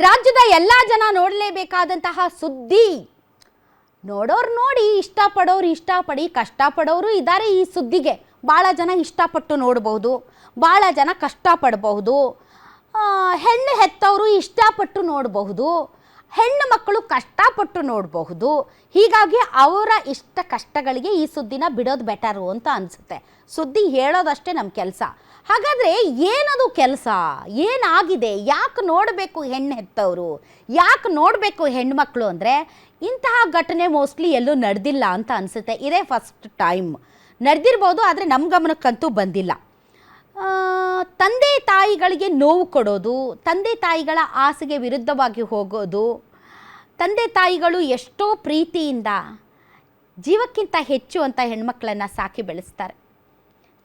ರಾಜ್ಯದ ಎಲ್ಲ ಜನ ನೋಡಲೇಬೇಕಾದಂತಹ ಸುದ್ದಿ. ನೋಡೋರು ನೋಡಿ, ಇಷ್ಟಪಡೋರು ಇಷ್ಟಪಡಿ, ಕಷ್ಟಪಡೋರು ಇದ್ದಾರೆ. ಈ ಸುದ್ದಿಗೆ ಭಾಳ ಜನ ಇಷ್ಟಪಟ್ಟು ನೋಡಬಹುದು, ಭಾಳ ಜನ ಕಷ್ಟಪಡಬಹುದು. ಹೆಣ್ಣು ಹೆತ್ತವರು ಇಷ್ಟಪಟ್ಟು ನೋಡಬಹುದು, ಹೆಣ್ಣು ಮಕ್ಕಳು ಕಷ್ಟಪಟ್ಟು ನೋಡಬಹುದು. ಹೀಗಾಗಿ ಅವರ ಇಷ್ಟ ಕಷ್ಟಗಳಿಗೆ ಈ ಸುದ್ದಿನ ಬಿಡೋದು ಬೆಟರು ಅಂತ ಅನಿಸುತ್ತೆ. ಸುದ್ದಿ ಹೇಳೋದಷ್ಟೇ ನಮ್ಮ ಕೆಲಸ. ಹಾಗಾದರೆ ಏನದು ಕೆಲಸ, ಏನಾಗಿದೆ, ಯಾಕೆ ನೋಡಬೇಕು ಹೆಣ್ಣು ಹೆತ್ತವರು, ಯಾಕೆ ನೋಡಬೇಕು ಹೆಣ್ಮಕ್ಳು ಅಂದರೆ, ಇಂತಹ ಘಟನೆ ಮೋಸ್ಟ್ಲಿ ಎಲ್ಲೂ ನಡೆದಿಲ್ಲ ಅಂತ ಅನಿಸುತ್ತೆ. ಇದೇ ಫಸ್ಟ್ ಟೈಮ್ ನಡೆದಿರ್ಬೋದು, ಆದರೆ ನಮ್ಮ ಗಮನಕ್ಕಂತೂ ಬಂದಿಲ್ಲ. ತಂದೆ ತಾಯಿಗಳಿಗೆ ನೋವು ಕೊಡೋದು, ತಂದೆ ತಾಯಿಗಳ ಆಸೆಗೆ ವಿರುದ್ಧವಾಗಿ ಹೋಗೋದು, ತಂದೆ ತಾಯಿಗಳು ಎಷ್ಟೋ ಪ್ರೀತಿಯಿಂದ ಜೀವಕ್ಕಿಂತ ಹೆಚ್ಚು ಅಂತ ಹೆಣ್ಮಕ್ಳನ್ನು ಸಾಕಿ ಬೆಳೆಸ್ತಾರೆ.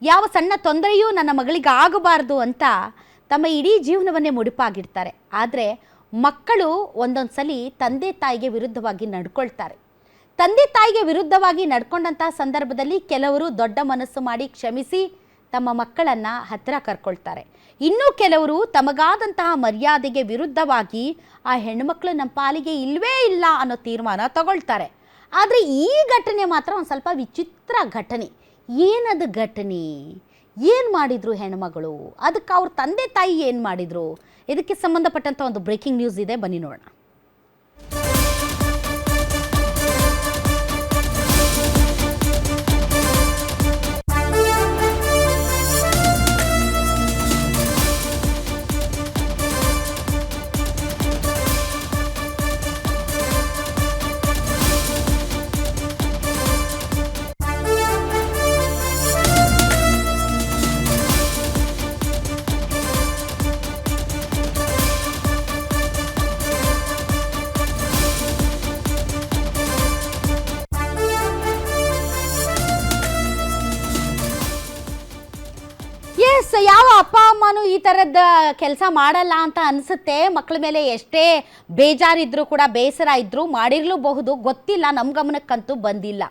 ಯಾವ ಸಣ್ಣ ತೊಂದರೆಯೂ ನನ್ನ ಮಗಳಿಗೆ ಆಗಬಾರ್ದು ಅಂತ ತಮ್ಮ ಇಡೀ ಜೀವನವನ್ನೇ ಮುಡಿಪಾಗಿಡ್ತಾರೆ. ಆದರೆ ಮಕ್ಕಳು ಒಂದೊಂದು ಸಲ ತಂದೆ ತಾಯಿಗೆ ವಿರುದ್ಧವಾಗಿ ನಡ್ಕೊಳ್ತಾರೆ. ತಂದೆ ತಾಯಿಗೆ ವಿರುದ್ಧವಾಗಿ ನಡ್ಕೊಂಡಂಥ ಸಂದರ್ಭದಲ್ಲಿ ಕೆಲವರು ದೊಡ್ಡ ಮನಸ್ಸು ಮಾಡಿ ಕ್ಷಮಿಸಿ ತಮ್ಮ ಮಕ್ಕಳನ್ನು ಹತ್ತಿರ ಕರ್ಕೊಳ್ತಾರೆ. ಇನ್ನೂ ಕೆಲವರು ತಮಗಾದಂತಹ ಮರ್ಯಾದೆಗೆ ವಿರುದ್ಧವಾಗಿ ಆ ಹೆಣ್ಣುಮಕ್ಕಳು ನಮ್ಮ ಪಾಲಿಗೆ ಇಲ್ಲವೇ ಇಲ್ಲ ಅನ್ನೋ ತೀರ್ಮಾನ ತಗೊಳ್ತಾರೆ. ಆದರೆ ಈ ಘಟನೆ ಮಾತ್ರ ಒಂದು ಸ್ವಲ್ಪ ವಿಚಿತ್ರ ಘಟನೆ. ಏನದು ಘಟನೆ, ಏನು ಮಾಡಿದರು ಹೆಣ್ಮಗಳು, ಅದಕ್ಕೆ ಅವ್ರ ತಂದೆ ತಾಯಿ ಏನು ಮಾಡಿದರು, ಇದಕ್ಕೆ ಸಂಬಂಧಪಟ್ಟಂಥ ಒಂದು ಬ್ರೇಕಿಂಗ್ ನ್ಯೂಸ್ ಇದೆ, ಬನ್ನಿ ನೋಡೋಣ. ಯಾವ ಅಪ್ಪ ಅಮ್ಮನೂ ಈ ಥರದ ಕೆಲಸ ಮಾಡಲ್ಲ ಅಂತ ಅನಿಸುತ್ತೆ. ಮಕ್ಕಳ ಮೇಲೆ ಎಷ್ಟೇ ಬೇಜಾರಿದ್ರೂ ಕೂಡ, ಬೇಸರ ಇದ್ದರೂ ಮಾಡಿರಲೂಬಹುದು, ಗೊತ್ತಿಲ್ಲ, ನಮ್ಮ ಗಮನಕ್ಕಂತೂ ಬಂದಿಲ್ಲ.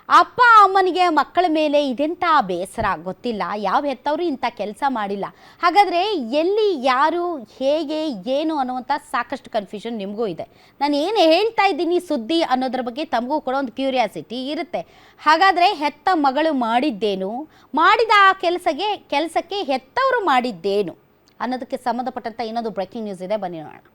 ಅಪ್ಪ ಅಮ್ಮನಿಗೆ ಮಕ್ಕಳ ಮೇಲೆ ಇದೆಂಥ ಬೇಸರ ಗೊತ್ತಿಲ್ಲ, ಯಾವ ಹೆತ್ತವರು ಇಂಥ ಕೆಲಸ ಮಾಡಿಲ್ಲ. ಹಾಗಾದರೆ ಎಲ್ಲಿ, ಯಾರು, ಹೇಗೆ, ಏನು ಅನ್ನುವಂಥ ಸಾಕಷ್ಟು ಕನ್ಫ್ಯೂಷನ್ ನಿಮಗೂ ಇದೆ. ನಾನು ಏನು ಹೇಳ್ತಾ ಇದ್ದೀನಿ ಸುದ್ದಿ ಅನ್ನೋದ್ರ ಬಗ್ಗೆ ತಮಗೂ ಕೂಡ ಒಂದು ಕ್ಯೂರಿಯಾಸಿಟಿ ಇರುತ್ತೆ. ಹಾಗಾದರೆ ಹೆತ್ತ ಮಗಳು ಮಾಡಿದ್ದೇನು, ಮಾಡಿದ ಆ ಕೆಲಸಕ್ಕೆ ಹೆತ್ತವರು ಮಾಡಿದ್ದೇನು ಅನ್ನೋದಕ್ಕೆ ಸಂಬಂಧಪಟ್ಟಂಥ ಇನ್ನೊಂದು ಬ್ರೇಕಿಂಗ್ ನ್ಯೂಸ್ ಇದೆ, ಬನ್ನಿ ನೋಡೋಣ.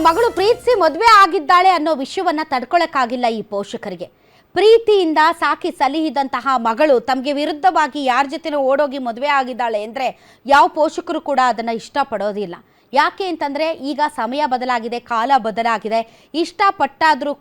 ಮಗಳು ಪ್ರೀತಿಸಿ ಮದುವೆ ಆಗಿದ್ದಾಳೆ ಅನ್ನೋ ವಿಷಯವನ್ನ ತಡ್ಕೊಳಕ್ಕಾಗಿಲ್ಲ ಈ ಪೋಷಕರಿಗೆ. ಪ್ರೀತಿಯಿಂದ ಸಾಕಿ ಸಲಹಿದಂತಹ ಮಗಳು ತಮಗೆ ವಿರುದ್ಧವಾಗಿ ಯಾರ ಜೊತೆನೋ ಓಡೋಗಿ ಮದುವೆ ಆಗಿದ್ದಾಳೆ ಅಂದರೆ ಯಾವ ಪೋಷಕರು ಕೂಡ ಅದನ್ನು ಇಷ್ಟಪಡೋದಿಲ್ಲ. ಯಾಕೆ ಅಂತಂದರೆ ಈಗ ಸಮಯ ಬದಲಾಗಿದೆ, ಕಾಲ ಬದಲಾಗಿದೆ. ಇಷ್ಟಪಟ್ಟರೂ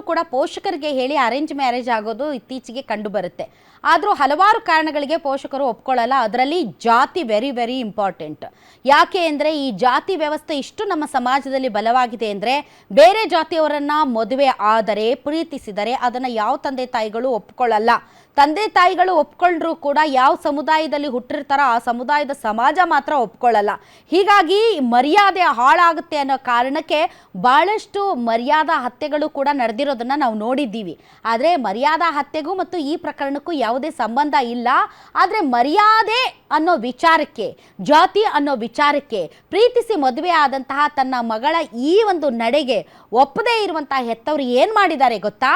ಕೂಡ ಪೋಷಕರಿಗೆ ಹೇಳಿ ಅರೇಂಜ್ ಮ್ಯಾರೇಜ್ ಆಗೋದು ಇತ್ತೀಚೆಗೆ ಕಂಡು ಬರುತ್ತೆ. ಆದರೂ ಹಲವಾರು ಕಾರಣಗಳಿಗೆ ಪೋಷಕರು ಒಪ್ಕೊಳ್ಳಲ್ಲ. ಅದರಲ್ಲಿ ಜಾತಿ ವೆರಿ ವೆರಿ ಇಂಪಾರ್ಟೆಂಟ್. ಯಾಕೆ ಅಂದರೆ ಈ ಜಾತಿ ವ್ಯವಸ್ಥೆ ಇಷ್ಟು ನಮ್ಮ ಸಮಾಜದಲ್ಲಿ ಬಲವಾಗಿದೆ ಅಂದರೆ, ಬೇರೆ ಜಾತಿಯವರನ್ನು ಮದುವೆ ಆದರೆ, ಪ್ರೀತಿಸಿದರೆ ಅದನ್ನು ಯಾವ ತಂದೆ ತಾಯಿಗಳು ಒಪ್ಕೊಳ್ಳಲ್ಲ. ತಂದೆ ತಾಯಿಗಳು ಒಪ್ಕೊಂಡ್ರೂ ಕೂಡ ಯಾವ ಸಮುದಾಯದಲ್ಲಿ ಹುಟ್ಟಿರ್ತಾರೋ ಆ ಸಮುದಾಯದ ಸಮಾಜ ಮಾತ್ರ ಒಪ್ಕೊಳ್ಳಲ್ಲ. ಹೀಗಾಗಿ ಮರ್ಯಾದೆ ಹಾಳಾಗುತ್ತೆ ಅನ್ನೋ ಕಾರಣಕ್ಕೆ ಭಾಳಷ್ಟು ಮರ್ಯಾದಾ ಹತ್ಯೆಗಳು ಕೂಡ ನಡೆದಿರೋದನ್ನು ನಾವು ನೋಡಿದ್ದೀವಿ. ಆದರೆ ಮರ್ಯಾದಾ ಹತ್ಯೆಗೂ ಮತ್ತು ಈ ಪ್ರಕರಣಕ್ಕೂ ಯಾವುದೇ ಸಂಬಂಧ ಇಲ್ಲ. ಆದರೆ ಮರ್ಯಾದೆ ಅನ್ನೋ ವಿಚಾರಕ್ಕೆ, ಜಾತಿ ಅನ್ನೋ ವಿಚಾರಕ್ಕೆ ಪ್ರೀತಿಸಿ ಮದುವೆ ಆದಂತಹ ತನ್ನ ಮಗಳ ಈ ಒಂದು ನಡೆಗೆ ಒಪ್ಪದೇ ಇರುವಂತಹ ಹೆತ್ತವರು ಏನು ಮಾಡಿದ್ದಾರೆ ಗೊತ್ತಾ?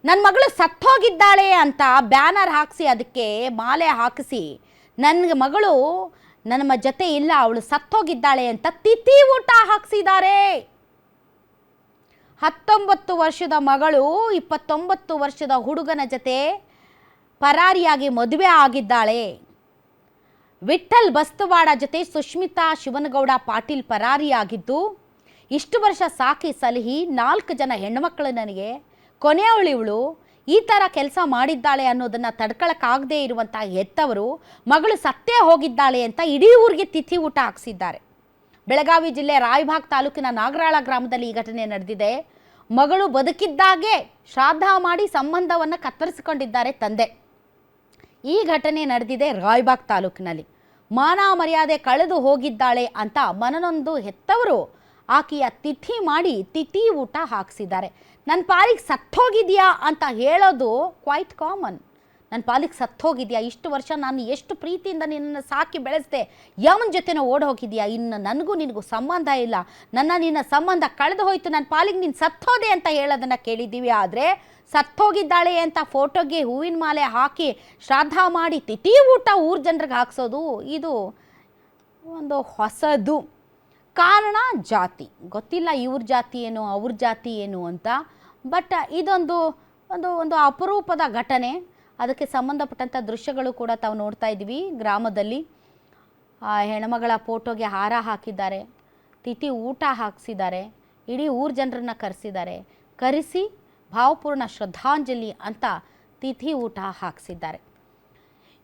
ನನ್ನ ಮಗಳು ಸತ್ತೋಗಿದ್ದಾಳೆ ಅಂತ ಬ್ಯಾನರ್ ಹಾಕಿಸಿ, ಅದಕ್ಕೆ ಮಾಲೆ ಹಾಕಿಸಿ, ನನ್ನ ಮಗಳು ನನ್ನ ಜೊತೆ ಇಲ್ಲ, ಅವಳು ಸತ್ತೋಗಿದ್ದಾಳೆ ಅಂತ ತಿಥಿ ಊಟ ಹಾಕ್ಸಿದ್ದಾರೆ. 19 ವರ್ಷದ ಮಗಳು 29 ವರ್ಷದ ಹುಡುಗನ ಜೊತೆ ಪರಾರಿಯಾಗಿ ಮದುವೆ ಆಗಿದ್ದಾಳೆ. ವಿಠಲ್ ಬಸ್ತವಾಡ ಜೊತೆ ಸುಷ್ಮಿತಾ ಶಿವನಗೌಡ ಪಾಟೀಲ್ ಪರಾರಿಯಾಗಿದ್ದು, ಇಷ್ಟು ವರ್ಷ ಸಾಕಿ ಸಲಹಿ 4 ಜನ ಹೆಣ್ಣುಮಕ್ಕಳು ನನಗೆ, ಕೊನೆಯವಳಿವಳು ಈ ಥರ ಕೆಲಸ ಮಾಡಿದ್ದಾಳೆ ಅನ್ನೋದನ್ನು ತಡ್ಕೊಳಕ್ಕಾಗದೇ ಇರುವಂಥ ಹೆತ್ತವರು ಮಗಳು ಸತ್ತೇ ಹೋಗಿದ್ದಾಳೆ ಅಂತ ಇಡೀ ಊರಿಗೆ ತಿಥಿ ಊಟ ಹಾಕ್ಸಿದ್ದಾರೆ. ಬೆಳಗಾವಿ ಜಿಲ್ಲೆ ರಾಯಬಾಗ್ ತಾಲೂಕಿನ ನಾಗರಾಳ ಗ್ರಾಮದಲ್ಲಿ ಈ ಘಟನೆ ನಡೆದಿದೆ. ಮಗಳು ಬದುಕಿದ್ದಾಗೆ ಶ್ರಾದ್ದ ಮಾಡಿ ಸಂಬಂಧವನ್ನು ಕತ್ತರಿಸಿಕೊಂಡಿದ್ದಾರೆ ತಂದೆ. ಈ ಘಟನೆ ನಡೆದಿದೆ ರಾಯಬಾಗ್ ತಾಲೂಕಿನಲ್ಲಿ. ಮಾನ ಮರ್ಯಾದೆ ಕಳೆದು ಹೋಗಿದ್ದಾಳೆ ಅಂತ ಮನನೊಂದು ಹೆತ್ತವರು ಆಕೆಯ ತಿಥಿ ಮಾಡಿ ತಿಥಿ ಊಟ ಹಾಕ್ಸಿದ್ದಾರೆ. ನನ್ನ ಪಾಲಿಗೆ ಸತ್ತೋಗಿದೆಯಾ ಅಂತ ಹೇಳೋದು ಕ್ವೈಟ್ ಕಾಮನ್. ನನ್ನ ಪಾಲಿಗೆ ಸತ್ತೋಗಿದೆಯಾ, ಇಷ್ಟು ವರ್ಷ ನಾನು ಎಷ್ಟು ಪ್ರೀತಿಯಿಂದ ನಿನ್ನನ್ನು ಸಾಕಿ ಬೆಳೆಸ್ದೆ, ಯಾವನ ಜೊತೆನೋ ಓಡಿ ಹೋಗಿದೆಯಾ, ಇನ್ನು ನನಗೂ ನಿನಗೂ ಸಂಬಂಧ ಇಲ್ಲ, ನಿನ್ನ ಸಂಬಂಧ ಕಳೆದು ಹೋಯ್ತು, ನನ್ನ ಪಾಲಿಗೆ ನೀನು ಸತ್ತೋದೆ ಅಂತ ಹೇಳೋದನ್ನು ಕೇಳಿದ್ದೀವಿ. ಆದರೆ ಸತ್ತೋಗಿದ್ದಾಳೆ ಅಂತ ಫೋಟೋಗೆ ಹೂವಿನ ಮಾಲೆ ಹಾಕಿ ಶ್ರಾದ್ದ ಮಾಡಿ ತಿಥಿ ಊಟ ಊರ ಜನರಿಗೆ ಹಾಕ್ಸೋದು ಇದು ಒಂದು ಹೊಸದು. ಕಾರಣ ಜಾತಿ, ಗೊತ್ತಿಲ್ಲ ಇವ್ರ ಜಾತಿ ಏನು ಅವ್ರ ಜಾತಿ ಏನು ಅಂತ. ಬಟ್ ಇದೊಂದು ಒಂದು ಅಪರೂಪದ ಘಟನೆ. ಅದಕ್ಕೆ ಸಂಬಂಧಪಟ್ಟಂಥ ದೃಶ್ಯಗಳು ಕೂಡ ತಾವು ನೋಡ್ತಾ ಇದ್ದೀವಿ. ಗ್ರಾಮದಲ್ಲಿ ಆ ಹೆಣ್ಮಗಳ ಫೋಟೋಗೆ ಹಾರ ಹಾಕಿದ್ದಾರೆ, ತಿಥಿ ಊಟ ಹಾಕಿಸಿದ್ದಾರೆ, ಇಡೀ ಊರ ಜನರನ್ನು ಕರೆಸಿ ಭಾವಪೂರ್ಣ ಶ್ರದ್ಧಾಂಜಲಿ ಅಂತ ತಿಥಿ ಊಟ ಹಾಕಿಸಿದ್ದಾರೆ.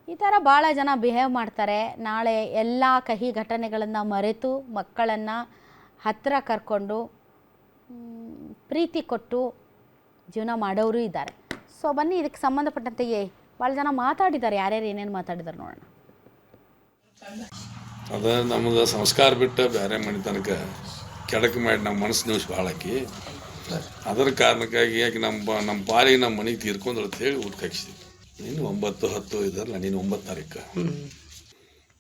ಈ ಥರ ಭಾಳ ಜನ ಬಿಹೇವ್ ಮಾಡ್ತಾರೆ. ನಾಳೆ ಎಲ್ಲ ಕಹಿ ಘಟನೆಗಳನ್ನು ಮರೆತು ಮಕ್ಕಳನ್ನು ಹತ್ತಿರ ಕರ್ಕೊಂಡು ಪ್ರೀತಿ ಕೊಟ್ಟು ಜೀವನ ಮಾಡೋರು ಇದ್ದಾರೆ. ಸೊ ಬನ್ನಿ, ಇದಕ್ಕೆ ಸಂಬಂಧಪಟ್ಟಂತೆ ಭಾಳ ಜನ ಮಾತಾಡಿದ್ದಾರೆ. ಯಾರ್ಯಾರು ಏನೇನು ಮಾತಾಡಿದ್ದಾರೆ ನೋಡೋಣ. ಅದ ನಮ್ಗೆ ಸಂಸ್ಕಾರ ಬಿಟ್ಟು ಬೇರೆ ಮನೆ ತನಕ ಕೆಡಕ್ಕೆ ಮಾಡಿ ನಮ್ಮ ಮನಸ್ಸು ನಿಮಿಷ ಭಾಳಾಕಿ ಅದರ ಕಾರಣಕ್ಕಾಗಿ ಯಾಕೆ ನಮ್ಮ ಪಾಲಿಗೆ ನಮ್ಮ ಮನೆಗೆ ತೀರ್ಕೊಂಡ್ರು ಅಂತ ಹೇಳಿ ಊಟ ಹಾಕಿಸಿದ್ವಿ. ನೀನು 9, 10 ಇದ್ದಾರಲ್ಲ, ನೀನು 9 ತಾರೀಕು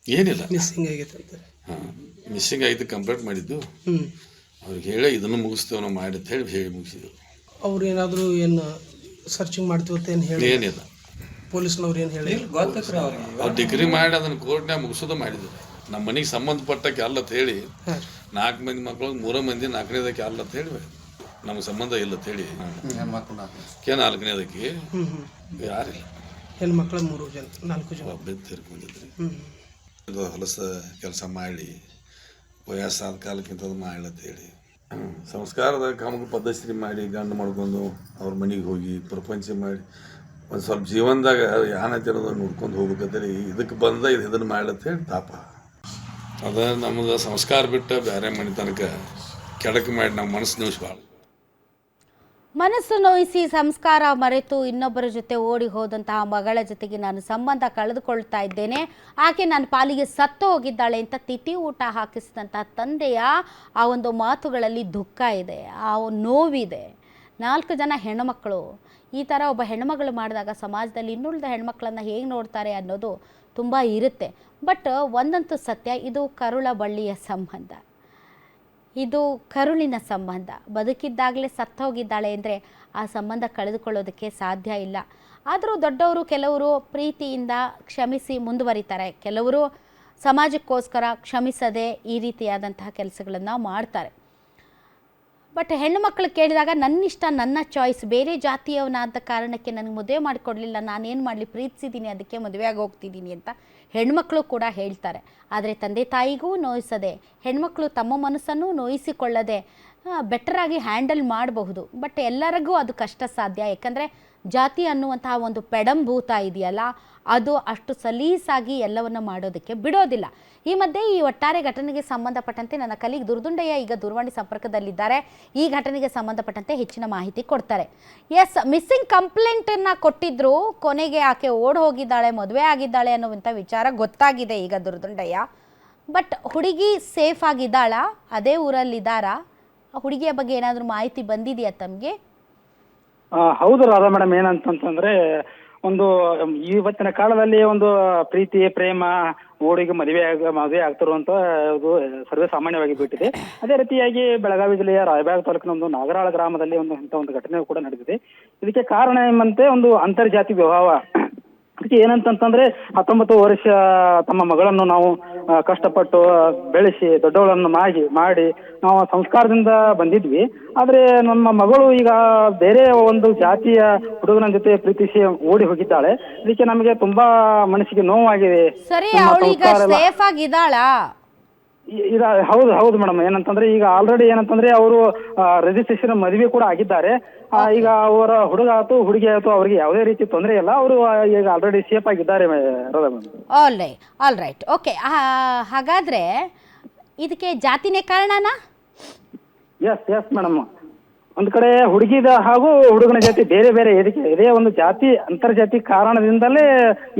ಏನಿಲ್ಲ ಮಿಸ್ಸಿಂಗ್ ಆಗೈತೆ ಅಂತ. ಹಾಂ, ಮಿಸ್ಸಿಂಗ್ ಆಗಿದ್ದು ಕಂಪ್ಲೇಂಟ್ ಮಾಡಿದ್ದು. ಅವ್ರಿಗೆ ಹೇಳಿ ಇದನ್ನು ಮುಗಿಸ್ತೇವೆ ನಾವು ಮಾಡಿ ಅಂತ ಹೇಳಿ ಮುಗಿಸಿದ್ರು. ಅವ್ರು ಏನಾದರೂ ಏನು ಸರ್ಚಿಂಗ್ ಮಾಡ್ತೀವಿ ಅಂತ ಏನು ಹೇಳಿ ಏನಿಲ್ಲ, ಪೊಲೀಸ್ನವ್ರು ಏನು ಹೇಳಿ ಅವ್ರು ಡಿಗ್ರಿ ಮಾಡಿ ಅದನ್ನು ಕೋರ್ಟ್ನಾಗ ಮುಗಿಸೋದು ಮಾಡಿದ್ರು. ನಮ್ಮ ಮನೆಗೆ ಸಂಬಂಧಪಟ್ಟಕ್ಕೆ ಅಲ್ಲ ಅಂತ ಹೇಳಿ 4 ಮಂದಿ ಮಕ್ಕಳು 3 ಮಂದಿ 4ನೇದಕ್ಕೆ ಅಲ್ಲ ಅಂತ ಹೇಳಿ ನಮ್ಗೆ ಸಂಬಂಧ ಇಲ್ಲ ಅಂತ ಹೇಳಿ 4ನೇದಕ್ಕೆ ಯಾರಿಲ್ಲ. ಹೆಣ್ಮಕ್ಳು 3 ಜನ 4 ಜನ ಒಬ್ಬ ತೀರ್ಕೊಂಡಿದ್ರಿ. ಹೊಲಸ ಕೆಲಸ ಮಾಡಿ ವಯಸ್ಸಾದ ಕಾಲಕ್ಕಿಂತದ್ದು ಹೇಳಿ ಸಂಸ್ಕಾರದ ಕಾಮಕ ಪದ್ಧತಿ ಮಾಡಿ ಗಂಡು ಮಾಡ್ಕೊಂಡು ಅವ್ರ ಮನೆಗೆ ಹೋಗಿ ಪ್ರಪಂಚ ಮಾಡಿ ಒಂದು ಸ್ವಲ್ಪ ಜೀವನದಾಗ ಯಾನೈತಿ ಅನ್ನೋದನ್ನು ನೋಡ್ಕೊಂಡು ಹೋಗ್ಬೇಕಂತೇಳಿ ಇದಕ್ಕೆ ಬಂದ ಇದನ್ನು ಹೇಳಿ ತಾಪ. ಅದ ನಮ್ಗೆ ಸಂಸ್ಕಾರ ಬಿಟ್ಟು ಬೇರೆ ಮನೆ ತನಕ ಕೆಡಕ್ಕೆ ಮಾಡಿ ನಮ್ಮ ಮನಸ್ಸು ನಿಮಿಷ ಭಾಳ ಮನಸ್ಸು ನೋಯಿಸಿ ಸಂಸ್ಕಾರ ಮರೆತು ಇನ್ನೊಬ್ಬರ ಜೊತೆ ಓಡಿ ಹೋದಂತಹ ಮಗಳ ಜೊತೆಗೆ ನಾನು ಸಂಬಂಧ ಕಳೆದುಕೊಳ್ತಾ ಇದ್ದೇನೆ, ಆಕೆ ನನ್ನ ಪಾಲಿಗೆ ಸತ್ತು ಹೋಗಿದ್ದಾಳೆ ಅಂತ ತಿಥಿ ಊಟ ಹಾಕಿಸಿದಂತಹ ತಂದೆಯ ಆ ಒಂದು ಮಾತುಗಳಲ್ಲಿ ದುಃಖ ಇದೆ, ಆ ನೋವಿದೆ. 4 ಜನ ಹೆಣ್ಣುಮಕ್ಕಳು ಈ ಥರ ಒಬ್ಬ ಹೆಣ್ಮಗಳು ಮಾಡಿದಾಗ ಸಮಾಜದಲ್ಲಿ ಇನ್ನುಳಿದ ಹೆಣ್ಮಕ್ಳನ್ನು ಹೇಗೆ ನೋಡ್ತಾರೆ ಅನ್ನೋದು ತುಂಬ ಇರುತ್ತೆ. ಬಟ್ ಒಂದಂತೂ ಸತ್ಯ, ಇದು ಕರುಳ ಬಳ್ಳಿಯ ಸಂಬಂಧ, ಇದು ಕರುಳಿನ ಸಂಬಂಧ. ಬದುಕಿದ್ದಾಗಲೇ ಸತ್ತೋಗಿದ್ದಾಳೆ ಅಂದರೆ ಆ ಸಂಬಂಧ ಕಳೆದುಕೊಳ್ಳೋದಕ್ಕೆ ಸಾಧ್ಯ ಇಲ್ಲ. ಆದರೂ ದೊಡ್ಡವರು ಕೆಲವರು ಪ್ರೀತಿಯಿಂದ ಕ್ಷಮಿಸಿ ಮುಂದುವರಿತಾರೆ, ಕೆಲವರು ಸಮಾಜಕ್ಕೋಸ್ಕರ ಕ್ಷಮಿಸದೆ ಈ ರೀತಿಯಾದಂತಹ ಕೆಲಸಗಳನ್ನು ಮಾಡ್ತಾರೆ. ಬಟ್ ಹೆಣ್ಣು ಮಕ್ಕಳು ಕೇಳಿದಾಗ ನನ್ನಿಷ್ಟ ನನ್ನ ಚಾಯ್ಸ್, ಬೇರೆ ಜಾತಿಯವನಾದ ಕಾರಣಕ್ಕೆ ನನಗೆ ಮದುವೆ ಮಾಡಿಕೊಡ್ಲಿಲ್ಲ, ನಾನೇನು ಮಾಡಲಿ, ಪ್ರೀತಿಸಿದ್ದೀನಿ ಅದಕ್ಕೆ ಮದುವೆಯಾಗಿ ಹೋಗ್ತಿದ್ದೀನಿ ಅಂತ ಹೆಣ್ಮಕ್ಳು ಕೂಡ ಹೇಳ್ತಾರೆ. ಆದರೆ ತಂದೆ ತಾಯಿಗೂ ನೋಯಿಸದೆ, ಹೆಣ್ಮಕ್ಳು ತಮ್ಮ ಮನಸ್ಸನ್ನು ನೋಯಿಸಿಕೊಳ್ಳದೆ ಬೆಟರಾಗಿ ಹ್ಯಾಂಡಲ್ ಮಾಡಬಹುದು. ಬಟ್ ಎಲ್ಲರಿಗೂ ಅದು ಕಷ್ಟ ಸಾಧ್ಯ. ಯಾಕಂದರೆ ಜಾತಿ ಅನ್ನುವಂತಹ ಒಂದು ಪೆಡಂಭೂತ ಇದೆಯಲ್ಲ, ಅದು ಅಷ್ಟು ಸಲೀಸಾಗಿ ಎಲ್ಲವನ್ನು ಮಾಡೋದಕ್ಕೆ ಬಿಡೋದಿಲ್ಲ. ಈ ಮಧ್ಯೆ ಈ ಒಟ್ಟಾರೆ ಘಟನೆಗೆ ಸಂಬಂಧಪಟ್ಟಂತೆ ನನ್ನ ಕಲೀಗ್ ದುರ್ದುಂಡಯ್ಯ ಈಗ ದೂರವಾಣಿ ಸಂಪರ್ಕದಲ್ಲಿದ್ದಾರೆ. ಈ ಘಟನೆಗೆ ಸಂಬಂಧಪಟ್ಟಂತೆ ಹೆಚ್ಚಿನ ಮಾಹಿತಿ ಕೊಡ್ತಾರೆ. ಎಸ್, ಮಿಸ್ಸಿಂಗ್ ಕಂಪ್ಲೇಂಟನ್ನು ಕೊಟ್ಟಿದ್ರು, ಕೊನೆಗೆ ಆಕೆ ಓಡ್ ಹೋಗಿದ್ದಾಳೆ, ಮದುವೆ ಆಗಿದ್ದಾಳೆ ಅನ್ನುವಂಥ ವಿಚಾರ ಗೊತ್ತಾಗಿದೆ ಈಗ ದುರ್ದುಂಡಯ್ಯ. ಬಟ್ ಹುಡುಗಿ ಸೇಫ್ ಆಗಿದ್ದಾಳಾ, ಅದೇ ಊರಲ್ಲಿದ್ದಾರಾ, ಹುಡುಗಿಯ ಬಗ್ಗೆ ಏನಾದರೂ ಮಾಹಿತಿ ಬಂದಿದೆಯಾ ತಮಗೆ? ಹೌದು ರಾಧಾ ಮೇಡಮ್, ಏನಂತಂತಂದ್ರೆ ಒಂದು ಇವತ್ತಿನ ಕಾಲದಲ್ಲಿ ಒಂದು ಪ್ರೀತಿ ಪ್ರೇಮ ಓಡಿಗೆ ಮದುವೆ ಆಗ್ತಿರುವಂತ ಇದು ಸರ್ವೇ ಸಾಮಾನ್ಯವಾಗಿ ಬಿಟ್ಟಿದೆ. ಅದೇ ರೀತಿಯಾಗಿ ಬೆಳಗಾವಿ ಜಿಲ್ಲೆಯ ರಾಯಬಾಗ್ ತಾಲೂಕಿನ ಒಂದು ನಾಗರಾಳ ಗ್ರಾಮದಲ್ಲಿ ಇಂಥ ಒಂದು ಘಟನೆ ಕೂಡ ನಡೆದಿದೆ. ಇದಕ್ಕೆ ಕಾರಣ ಎಂಬಂತೆ ಒಂದು ಅಂತರ್ಜಾತಿ ವಿವಾಹ. ಅದಕ್ಕೆ ಏನಂತಂತಂದ್ರೆ 19 ವರ್ಷ ತಮ್ಮ ಮಗಳನ್ನು ನಾವು ಕಷ್ಟಪಟ್ಟು ಬೆಳೆಸಿ ದೊಡ್ಡವಳನ್ನು ಮಾಡಿ ನಾವು ಸಂಸ್ಕಾರದಿಂದ ಬಂದಿದ್ವಿ. ಆದರೆ ನಮ್ಮ ಮಗಳು ಈಗ ಬೇರೆ ಒಂದು ಜಾತಿಯ ಹುಡುಗನ ಜೊತೆ ಪ್ರೀತಿಸಿ ಓಡಿ ಹೋಗಿದ್ದಾಳೆ. ಇದಕ್ಕೆ ನಮಗೆ ತುಂಬಾ ಮನಸ್ಸಿಗೆ ನೋವಾಗಿದೆ. ಸರಿ, ನಮ್ಮ ಅವಳೀಗ ಸಂಸ್ಕಾರ ಎಲ್ಲ- ಸೇಫ್ ಆಗಿದ್ದಾಳಾ? ಹೌದು ಮೇಡಮ್. ಏನಂತಂದ್ರೆ ಈಗ ಆಲ್ರೆಡಿ ಏನಂತಂದ್ರೆ ಅವರು ರಿಜಿಸ್ಟ್ರೇಷನ್ ಮದುವೆ ಕೂಡ ಆಗಿದ್ದಾರೆ. ಈಗ ಅವರ ಹುಡುಗ ಆಯ್ತು ಹುಡುಗಿ ಆಯ್ತು ಅವ್ರಿಗೆ ಯಾವುದೇ ರೀತಿ ತೊಂದರೆ ಇಲ್ಲ. ಅವರು ಈಗ ಆಲ್ರೆಡಿ ಸೇಫ್ ಆಗಿದ್ದಾರೆ ಮೇಡಮ್. All right, okay. ಹಾಗಾದ್ರೆ ಇದಕ್ಕೆ ಜಾತಿನೇ ಕಾರಣನಾ? Yes madam. ಒಂದ್ ಕಡೆ ಹುಡುಗಿದ ಹಾಗೂ ಹುಡುಗನ ಜಾತಿ ಬೇರೆ ಬೇರೆ ಇದೇ ಒಂದು ಜಾತಿ ಅಂತರ್ಜಾತಿ ಕಾರಣದಿಂದಲೇ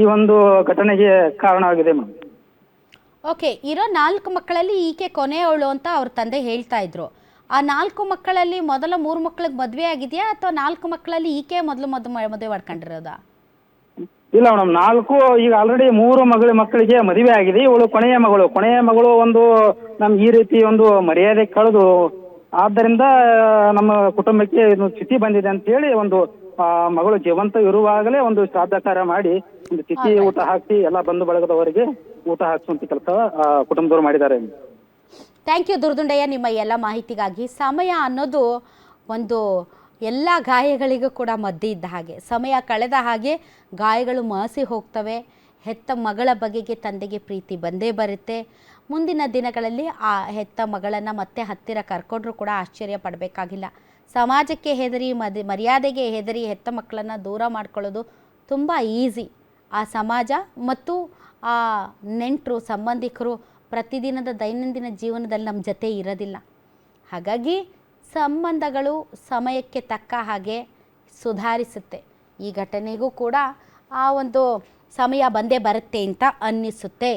ಈ ಒಂದು ಘಟನೆಗೆ ಕಾರಣವಾಗಿದೆ ಮೇಡಮ್. ಓಕೆ, ಇರೋ 4 ಮಕ್ಕಳಲ್ಲಿ ಈಕೆ ಕೊನೆಯವಳು ಅಂತ ಅವ್ರ ತಂದೆ ಹೇಳ್ತಾ ಇದ್ರು. ಆ 4 ಮಕ್ಕಳಲ್ಲಿ ಮೊದಲ 3 ಮಕ್ಕಳಿಗೆ ಮದುವೆ ಆಗಿದೆಯಾ ಅಥವಾ 4 ಮಕ್ಕಳಲ್ಲಿ ಈಕೆ ಮೊದಲು ಮದುವೆ ಮಾಡ್ಕೊಂಡಿರೋದಾ? ಇಲ್ಲ ಮೇಡಮ್, 4 ಈಗ ಆಲ್ರೆಡಿ 3 ಮಕ್ಕಳಿಗೆ ಮದುವೆ ಆಗಿದೆ. ಇವಳು ಕೊನೆಯ ಮಗಳು ಒಂದು ನಮ್ಗೆ ಈ ರೀತಿ ಒಂದು ಮರ್ಯಾದೆ ಕಳೆದು ಆದ್ದರಿಂದ ನಮ್ಮ ಕುಟುಂಬಕ್ಕೆ ಇದು ಸ್ಥಿತಿ ಬಂದಿದೆ ಅಂತ ಹೇಳಿ ಒಂದು ಮಗಳು ಜೀವಂತ ಇರುವಾಗಲೇ ಒಂದು ಶ್ರಾದ್ದ ಕಾರ್ಯ ಮಾಡಿ ಒಂದು ತಿಥಿ ಊಟ ಹಾಕಿ ಎಲ್ಲ ಬಂಧು ಬಳಗದವರಿಗೆ ಊಟ ಹಾಕಿಸುವಂತ ಕೆಲಸ ಕುಟುಂಬದವರು ಮಾಡಿದ್ದಾರೆ. ಥ್ಯಾಂಕ್ ಯು ದುರ್ದುಂಡಯ್ಯ ನಿಮ್ಮ ಎಲ್ಲ ಮಾಹಿತಿಗಾಗಿ. ಸಮಯ ಅನ್ನೋದು ಒಂದು ಎಲ್ಲ ಗಾಯಗಳಿಗೂ ಕೂಡ ಮದ್ದು ಇದ್ದ ಹಾಗೆ. ಸಮಯ ಕಳೆದ ಹಾಗೆ ಗಾಯಗಳು ಮಾಸಿ ಹೋಗ್ತವೆ. ಹೆತ್ತ ಮಗಳ ಬಗೆಗೆ ತಂದೆಗೆ ಪ್ರೀತಿ ಬಂದೇ ಬರುತ್ತೆ. ಮುಂದಿನ ದಿನಗಳಲ್ಲಿ ಆ ಹೆತ್ತ ಮಗಳನ್ನು ಮತ್ತೆ ಹತ್ತಿರ ಕರ್ಕೊಂಡ್ರೂ ಕೂಡ ಆಶ್ಚರ್ಯ ಪಡಬೇಕಾಗಿಲ್ಲ. ಸಮಾಜಕ್ಕೆ ಹೆದರಿ ಮರ್ಯಾದೆಗೆ ಹೆದರಿ ಹೆತ್ತ ಮಕ್ಕಳನ್ನು ದೂರ ಮಾಡ್ಕೊಳ್ಳೋದು ತುಂಬ ಈಸಿ. ಆ ಸಮಾಜ ಮತ್ತು ಆ ನೆಂಟರು ಸಂಬಂಧಿಕರು ಪ್ರತಿದಿನದ ದೈನಂದಿನ ಜೀವನದಲ್ಲಿ ನಮ್ಮ ಜೊತೆ ಇರೋದಿಲ್ಲ. ಹಾಗಾಗಿ ಸಂಬಂಧಗಳು ಸಮಯಕ್ಕೆ ತಕ್ಕ ಹಾಗೆ ಸುಧಾರಿಸುತ್ತೆ. ಈ ಘಟನೆಗೂ ಕೂಡ ಆ ಒಂದು ಸಮಯ ಬಂದೇ ಬರುತ್ತೆ ಅಂತ ಅನ್ನಿಸುತ್ತೆ.